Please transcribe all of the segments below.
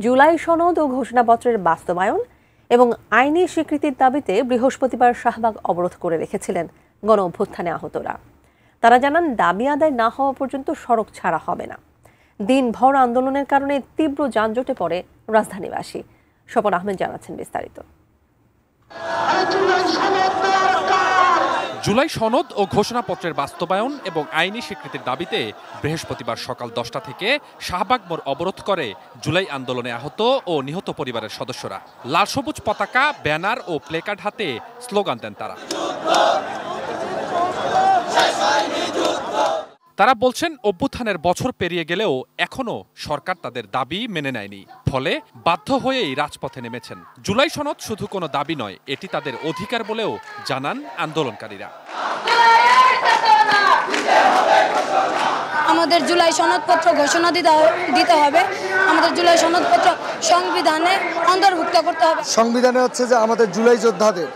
জুলাই সনদ ও ঘোষণাপত্রের বাস্তবায়ন এবং আইনি স্বীকৃতির দাবিতে বৃহস্পতিবার শাহবাগ অবরোধ করে রেখেছিলেন গণ অভ্যুত্থানে আহতরা। তারা জানান, দাবি আদায় না হওয়া পর্যন্ত সড়ক ছাড়া হবে না। দিনভর আন্দোলনের কারণে তীব্র যানজটে পড়ে রাজধানীবাসী। স্বপন আহমেদ জানাচ্ছেন বিস্তারিত। জুলাই সনদ ও ঘোষণাপত্রের বাস্তবায়ন এবং আইনি স্বীকৃতির দাবিতে বৃহস্পতিবার সকাল 10টা থেকে শাহবাগ মোড় অবরোধ করে জুলাই আন্দোলনে আহত ও নিহত পরিবারের সদস্যরা। লাল সবুজ পতাকা, ব্যানার ও প্লেকার্ড হাতে স্লোগান দেন তারা। তারা বলছেন, অভ্যুত্থানের বছর পেরিয়ে গেলেও এখনও সরকার তাদের দাবি মেনে নেয়নি, ফলে বাধ্য হয়েই রাজপথে নেমেছেন। জুলাই সনদ শুধু কোনো দাবি নয়, এটি তাদের অধিকার বলেও জানান আন্দোলনকারীরা। আমাদের জুলাই সনদপত্র ঘোষণা দিতে হবে। আমাদের জুলাই সনদপত্র সংবিধানে অন্তর্ভুক্ত করতে হবে। সংবিধানে হচ্ছে যে আমাদের জুলাই যোদ্ধাদের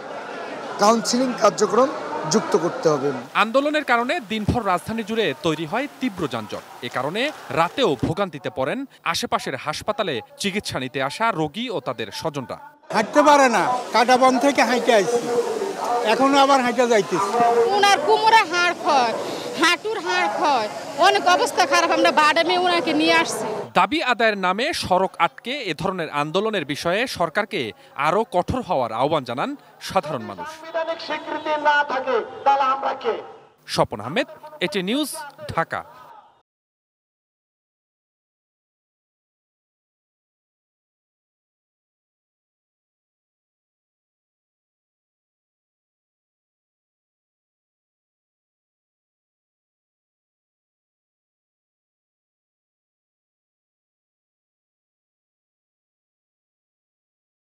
কাউন্সিলিং কার্যক্রম যুক্ত করতে হবে। আন্দোলনের কারণে দিনভর রাজধানী জুড়ে তৈরি হয় তীব্র যানজট। এ কারণে রাতেও ভোগান্তিতে পড়েন আশেপাশের হাসপাতালে চিকিৎসা নিতে আসা রোগী ও তাদের স্বজনরা। হাঁটতে পারে না, কাটাবন থেকে হাঁটে আসছি, এখনো আবার হাঁটে যাইতেছি। ওনার কোমরে হাড় ক্ষয়, হাঁটুর হাড় ক্ষয়, অনেক অবস্থা খারাপ। আমরা বাডামে ওনাকে নিয়ে আসছি। দাবি আদায়ের নামে সড়ক আটকে এ ধরনের আন্দোলনের বিষয়ে সরকারকে আরও কঠোর হওয়ার আহ্বান জানান সাধারণ মানুষ। স্বীকৃতি না থাকে তাহলে আমরা কে? স্বপন আহমেদ, এটি নিউজ, ঢাকা।